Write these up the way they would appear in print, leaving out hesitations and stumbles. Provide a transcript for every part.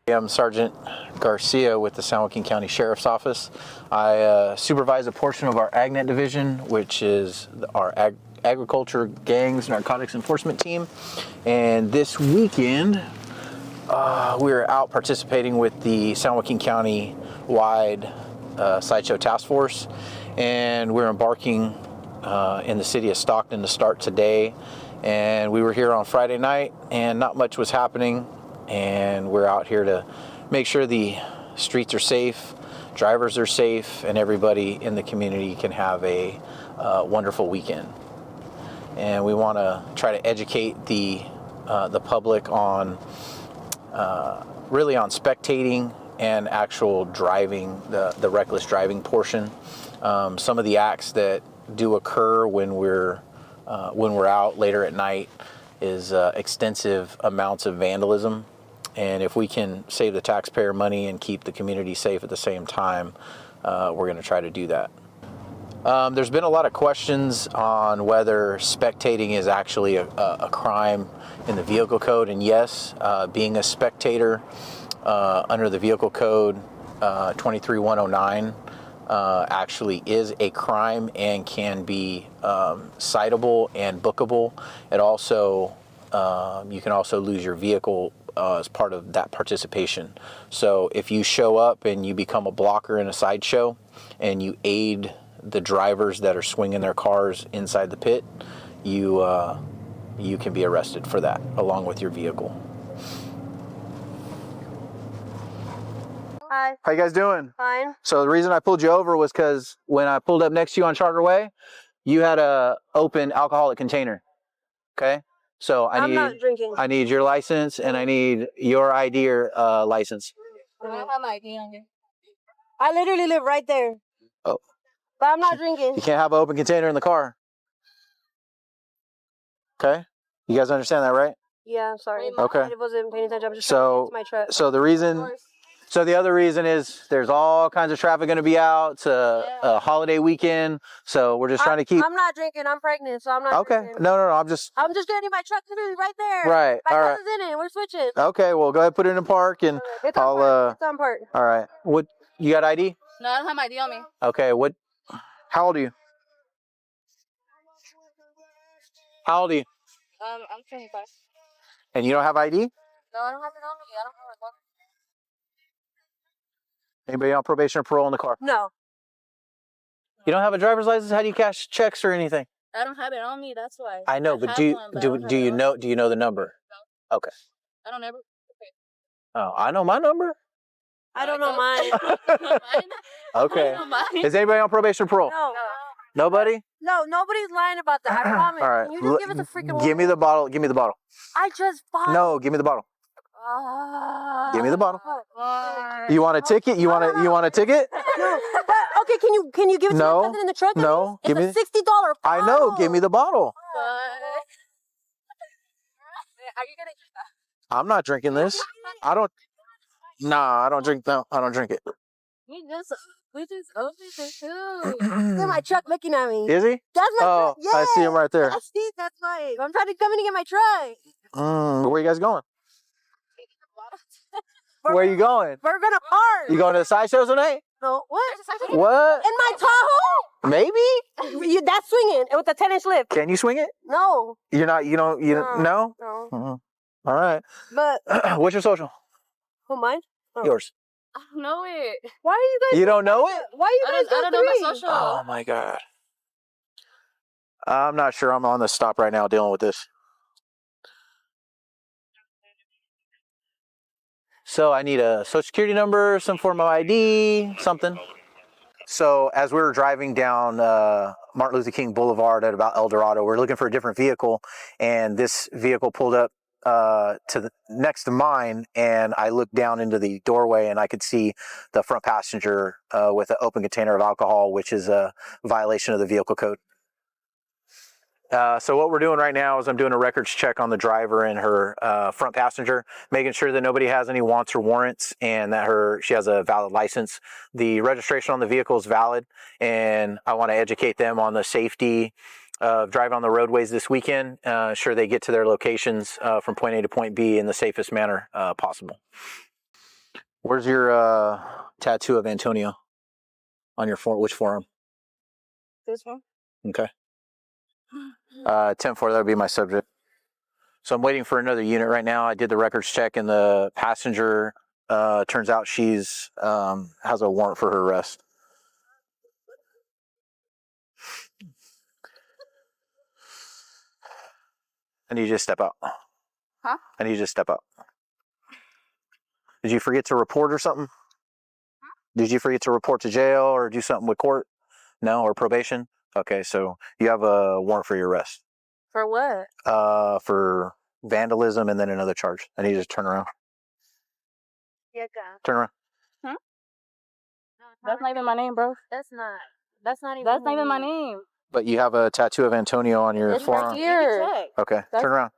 I'm Sergeant Garcia with the San Joaquin County Sheriff's Office. I supervise a portion of our AgNet division, which is our agriculture gangs narcotics enforcement team. And this weekend, we're out participating with the San Joaquin County wide sideshow task force, and we're embarking in the city of Stockton to start today. And we were here on Friday night, and not much was happening. And we're out here to make sure the streets are safe, drivers are safe, and everybody in the community can have a wonderful weekend. And we want to try to educate the public on really on spectating and actual driving, the reckless driving portion. Some of the acts that do occur when we're out later at night is extensive amounts of vandalism. And if we can save the taxpayer money and keep the community safe at the same time, we're going to try to do that. There's been a lot of questions on whether spectating is actually a crime in the vehicle code. And yes, being a spectator under the vehicle code 23109 actually is a crime and can be citable and bookable. It also, you can also lose your vehicle as part of that participation. So if you show up and you become a blocker in a sideshow and you aid the drivers that are swinging their cars inside the pit, you can be arrested for that along with your vehicle. Hi. How you guys doing? Fine. So the reason I pulled you over was because when I pulled up next to you on Charter Way, you had a open alcoholic container. Okay? So I'm not drinking. I need your license and I need your ID or license. I don't have my ID on here. I literally live right there. Oh. But I'm not drinking. You can't have an open container in the car. Okay? You guys understand that, right? Yeah, I'm sorry. Okay. I wasn't paying attention. I'm just trying to get to my truck. So the other reason is there's all kinds of traffic going to be out. It's a holiday weekend, so we're just trying to keep. I'm not drinking. I'm pregnant, so I'm not. Okay. Drinking. No. I'm just getting my truck literally right there. Right. My all cousin's right. in it. We're switching. Okay. Well, go ahead, put it in park, and It's on park. It's on park. All right. What? You got ID? No, I don't have my ID on me. Okay. What? How old are you? How old are you? I'm 25. And you don't have ID? No, I don't have it on me. I don't have it on me. Anybody on probation or parole in the car? No. You don't have a driver's license? How do you cash checks or anything? I don't have it on me. That's why. I know, but do you know the number? No. Okay. I don't ever. Okay. Oh, I know my number. I don't know mine. Okay. I don't know mine. Is anybody on probation or parole? No. Nobody? No, nobody's lying about that. I promise. All right. Can you just give us a freaking Give me the bottle. Give me the bottle. I just bought. No, give me the bottle. Give me the bottle. You want a ticket? You want a ticket? No. Okay, can you give it to my cousin in the truck? No. It's a $60 bottle. I know. Give me the bottle. Are you gonna drink that? I'm not drinking this. I don't. Nah, I don't drink that. I don't drink it. We just opened it too. Look at my truck looking at me. Is he? That's my truck. Yeah. I see him right there. I see. That's right. I'm trying to come in and get my truck. Where you guys going? Where are you going? We're gonna park. You going to the sideshow tonight? No. What? What? In my Tahoe? Maybe. That's swinging with a 10-inch lift. Can you swing it? No. You're not. You don't. You no. No. All right. But what's your social? who, mine? Oh. Yours. I don't know it. Why are you guys? You don't know it? Why are you guys? I don't know my social. Oh my god. I'm not sure. I'm on the stop right now dealing with this. So I need a social security number, some form of ID, something. So as we were driving down Martin Luther King Boulevard at about El Dorado, we're looking for a different vehicle, and this vehicle pulled up next to mine, and I looked down into the doorway and I could see the front passenger with an open container of alcohol, which is a violation of the vehicle code. So what we're doing right now is I'm doing a records check on the driver and her front passenger, making sure that nobody has any wants or warrants and that she has a valid license. The registration on the vehicle is valid, and I want to educate them on the safety of driving on the roadways this weekend, sure they get to their locations from point A to point B in the safest manner possible. Where's your tattoo of Antonio on your which forearm? This one. Okay. 10-4, that would be my subject. So I'm waiting for another unit right now. I did the records check, and the passenger turns out she's has a warrant for her arrest. I need you to step out. Huh? I need you to step out. Did you forget to report or something? Huh? Did you forget to report to jail or do something with court? No, or probation? Okay, so you have a warrant for your arrest. For what? For vandalism and then another charge. I need you to turn around. Yeah, go. Turn around. Hmm? That's not even my name, bro. That's not even my name. But you have a tattoo of Antonio on your forearm. Right here. Okay, turn around.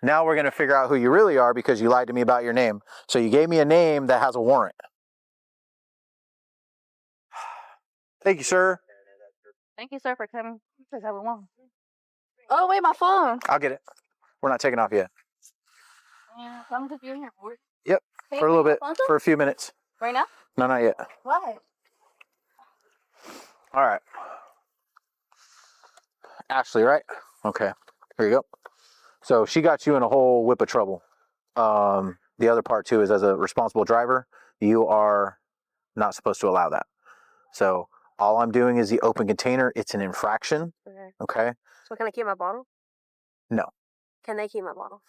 Now we're going to figure out who you really are because you lied to me about your name. So you gave me a name that has a warrant. Thank you, sir. Thank you, sir, for coming. Oh, wait, my phone. I'll get it. We're not taking off yet. Yeah, I'm just being here for it. Yep, for a little bit, for a few minutes. Right now? No, not yet. Why? All right. Ashley, right? Okay, here you go. So she got you in a whole whip of trouble. The other part, too, is as a responsible driver, you are not supposed to allow that. So all I'm doing is the open container. It's an infraction. Okay. So can I keep my bottle? No. Can they keep my bottle?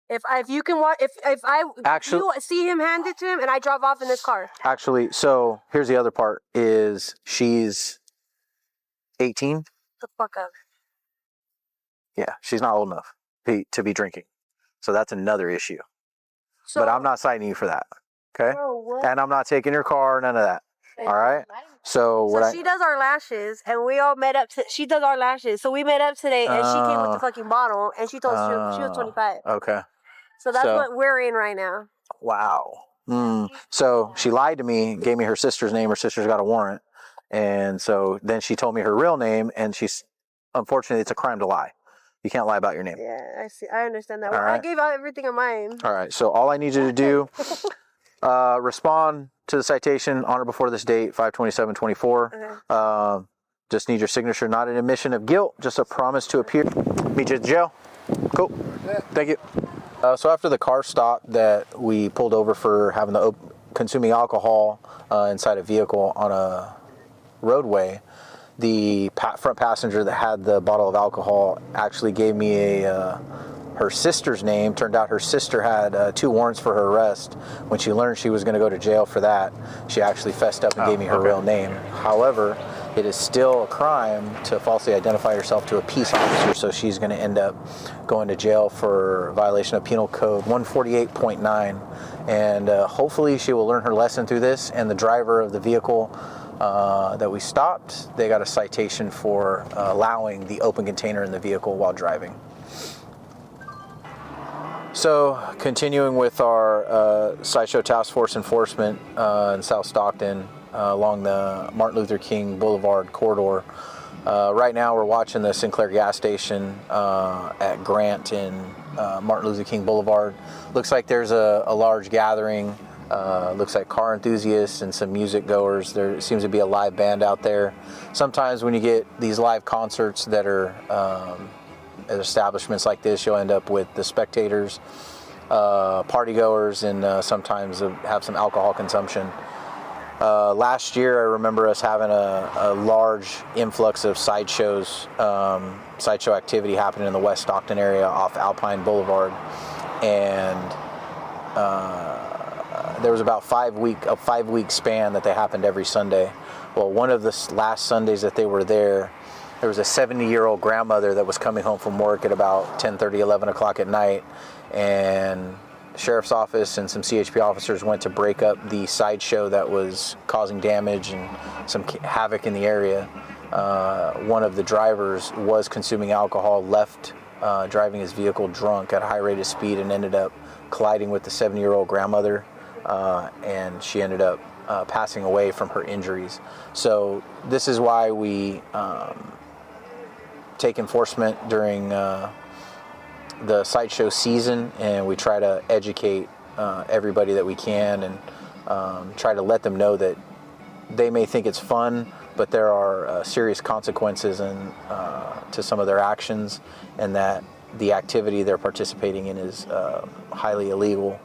If you can watch, if actually, you see him hand it to him and I drive off in this car. Actually, so here's the other part: is she's 18. The fuck up. Yeah, she's not old enough to be drinking, so that's another issue. So, but I'm not citing you for that. Okay. Bro, and I'm not taking your car. None of that. All right. So she does our lashes, and we all met up. She does our lashes, so we met up today, and she came with the fucking bottle, and she told us she was 25. Okay. So that's what we're in right now. Wow. So she lied to me, gave me her sister's name. Her sister's got a warrant, and so then she told me her real name, and unfortunately, it's a crime to lie. You can't lie about your name. Yeah, I see. I understand that. All right. I gave out everything of mine. All right. So all I need you to do, respond to the citation on or before this date, 5/27/24. Okay. Just need your signature, not an admission of guilt, just a promise to appear. Meet you at the jail. Cool. Thank you. So after the car stop that we pulled over for having consuming alcohol inside a vehicle on a roadway, the front passenger that had the bottle of alcohol actually gave me her sister's name. Turned out her sister had 2 warrants for her arrest. When she learned she was going to go to jail for that, she actually fessed up and gave me her real name. However, it is still a crime to falsely identify yourself to a peace officer, so she's going to end up going to jail for violation of Penal Code 148.9, and hopefully she will learn her lesson through this. And the driver of the vehicle that we stopped, they got a citation for allowing the open container in the vehicle while driving. So, continuing with our sideshow task force enforcement in South Stockton along the Martin Luther King Boulevard corridor. Right now we're watching the Sinclair gas station at Grant in Martin Luther King Boulevard. Looks like there's a large gathering. Looks like car enthusiasts and some music goers. There seems to be a live band out there. Sometimes when you get these live concerts that are at establishments like this, you'll end up with the spectators, party goers, and sometimes have some alcohol consumption. Last year, I remember us having a large influx of sideshow activity happening in the West Stockton area off Alpine Boulevard, and there was about a 5-week span that they happened every Sunday. Well, one of the last Sundays that they were there was a 70-year-old grandmother that was coming home from work at about 10:30, 11 o'clock at night, and the sheriff's office and some CHP officers went to break up the sideshow that was causing damage and some havoc in the area. One of the drivers was consuming alcohol, left driving his vehicle drunk at a high rate of speed, and ended up colliding with the 70-year-old grandmother, and she ended up passing away from her injuries. So this is why we take enforcement during the sideshow season, and we try to educate everybody that we can, and try to let them know that they may think it's fun, but there are serious consequences to some of their actions, and that the activity they're participating in is highly illegal.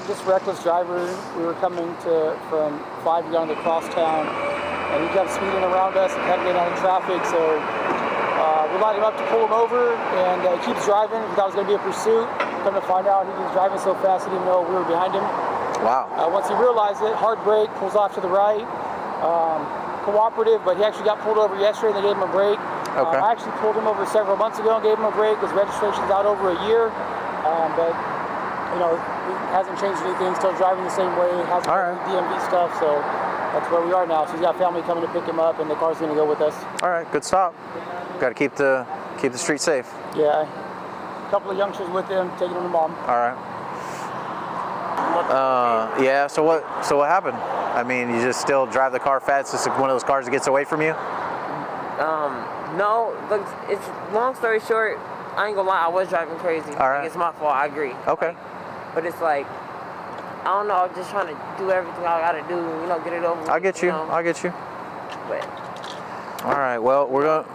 Just reckless driver. We were coming from 5 down to cross town, and he kept speeding around us and kept getting out of traffic. So we lined him up to pull him over, and he keeps driving. We thought it was going to be a pursuit. Come to find out, he was driving so fast he didn't know we were behind him. Wow. Once he realized it, hard brake, pulls off to the right. Cooperative, but he actually got pulled over yesterday and they gave him a break. Okay. I actually pulled him over several months ago and gave him a break. His registration's out over a year, but he hasn't changed anything. Still driving the same way. Hasn't done DMV stuff, so that's where we are now. So he's got family coming to pick him up, and the car's going to go with us. All right, good stop. Got to keep the street safe. Yeah, a couple of youngsters with him, taking him to mom. All right. Yeah. So what happened? I mean, you just still drive the car fast. It's one of those cars that gets away from you. No. Look, it's long story short. I ain't gonna lie. I was driving crazy. All right. Like, it's my fault. I agree. Okay. But it's like, I don't know. I'm just trying to do everything I gotta do. Get it over. I get you. I get you. But. All right. Well,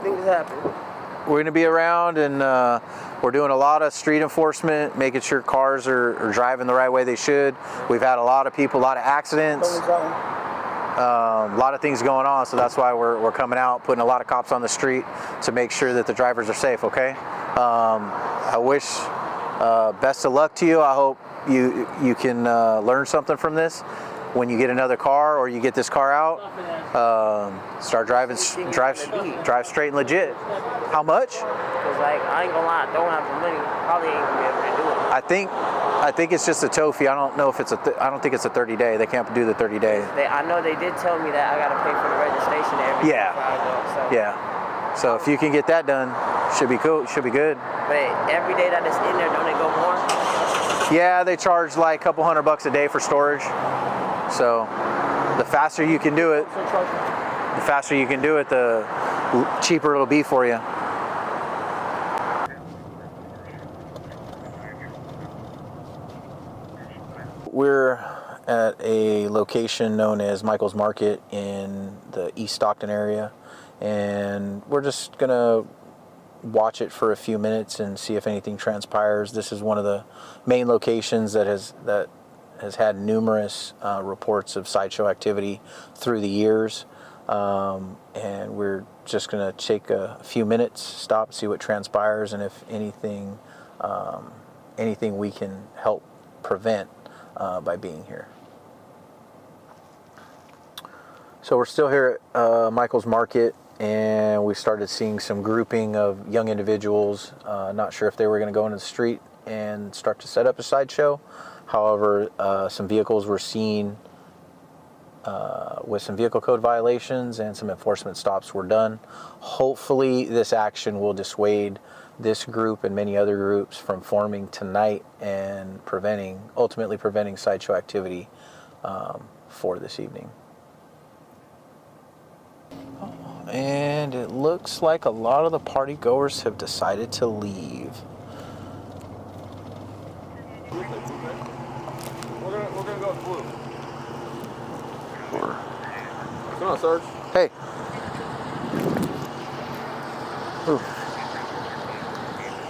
Things happen. We're gonna be around, and we're doing a lot of street enforcement, making sure cars are driving the right way they should. We've had a lot of people, a lot of accidents, a lot of things going on. So that's why we're coming out, putting a lot of cops on the street to make sure that the drivers are safe. Okay. I wish best of luck to you. I hope you can learn something from this. When you get another car or you get this car out, start driving, drive straight and legit. How much? Cause I ain't gonna lie, I don't have the money. Probably ain't gonna be able to do it. I think it's just a tow fee. I don't know if I don't think it's a 30-day. They can't do the 30 days. I know they did tell me that I gotta pay for the registration every time I go. So. Yeah. So if you can get that done, should be cool. Should be good. But every day that it's in there, don't they go more? Yeah, they charge like a couple $100 a day for storage. So the faster you can do it, the cheaper it'll be for you. We're at a location known as Michael's Market in the East Stockton area, and we're just gonna watch it for a few minutes and see if anything transpires. This is one of the main locations that has had numerous reports of sideshow activity through the years, and we're just going to take a few minutes, stop, see what transpires, and if anything we can help prevent by being here. So we're still here at Michael's Market, and we started seeing some grouping of young individuals. Not sure if they were going to go into the street and start to set up a sideshow. However, some vehicles were seen with some vehicle code violations, and some enforcement stops were done. Hopefully this action will dissuade this group and many other groups from forming tonight and ultimately preventing sideshow activity for this evening. And it looks like a lot of the party goers have decided to leave. We're gonna go with blue. Come on, Sarge. Hey. Ooh.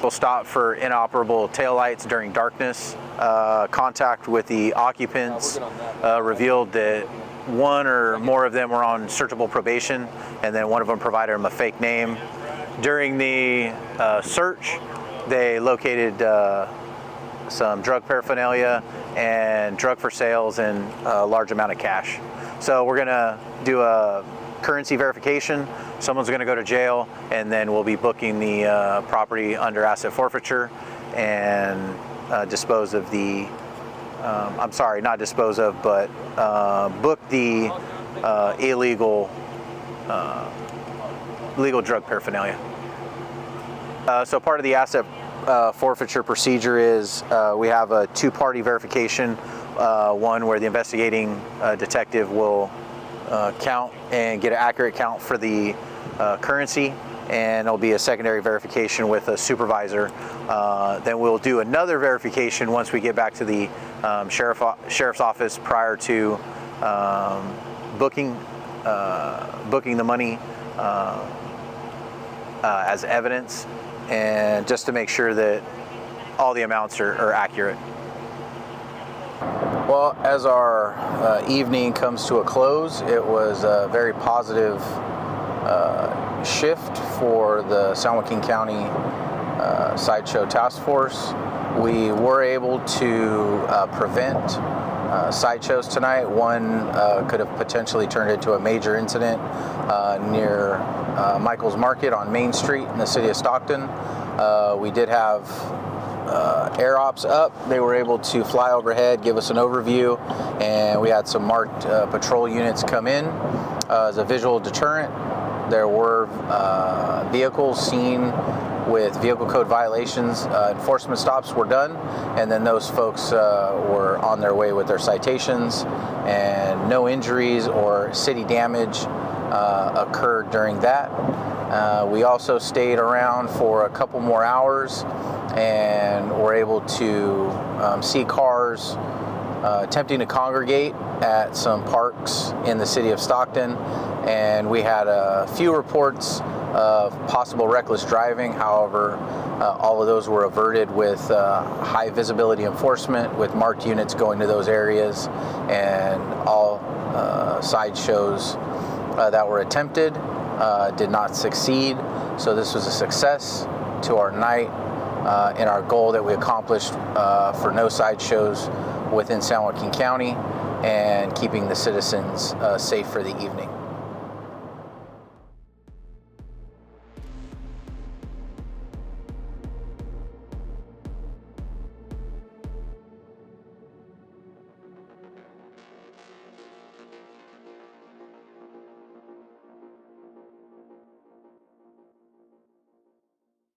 We'll stop for inoperable taillights during darkness. Contact with the occupants revealed that one or more of them were on searchable probation, and then one of them provided them a fake name. During the search, they located some drug paraphernalia and drug for sales and a large amount of cash. So we're gonna do a currency verification. Someone's gonna go to jail, and then we'll be booking the property under asset forfeiture and dispose of the, I'm sorry, not dispose of, but book the illegal drug paraphernalia. So part of the asset forfeiture procedure is we have a two-party verification, one where the investigating detective will count and get an accurate count for the currency, and there'll be a secondary verification with a supervisor. Then we'll do another verification once we get back to the sheriff's office prior to booking the money as evidence, and just to make sure that all the amounts are accurate. Well, as our evening comes to a close, it was a very positive shift for the San Joaquin County Sideshow Task Force. We were able to prevent sideshows tonight. One could have potentially turned into a major incident near Michael's Market on Main Street in the city of Stockton. We did have air ops up. They were able to fly overhead, give us an overview, and we had some marked patrol units come in as a visual deterrent. There were vehicles seen with vehicle code violations. Enforcement stops were done, and then those folks were on their way with their citations, and no injuries or city damage occurred during that. We also stayed around for a couple more hours and were able to see cars attempting to congregate at some parks in the city of Stockton, and we had a few reports of possible reckless driving. However, all of those were averted with high visibility enforcement, with marked units going to those areas, and all sideshows that were attempted did not succeed. So this was a success to our night and our goal that we accomplished for no sideshows within San Joaquin County and keeping the citizens safe for the evening.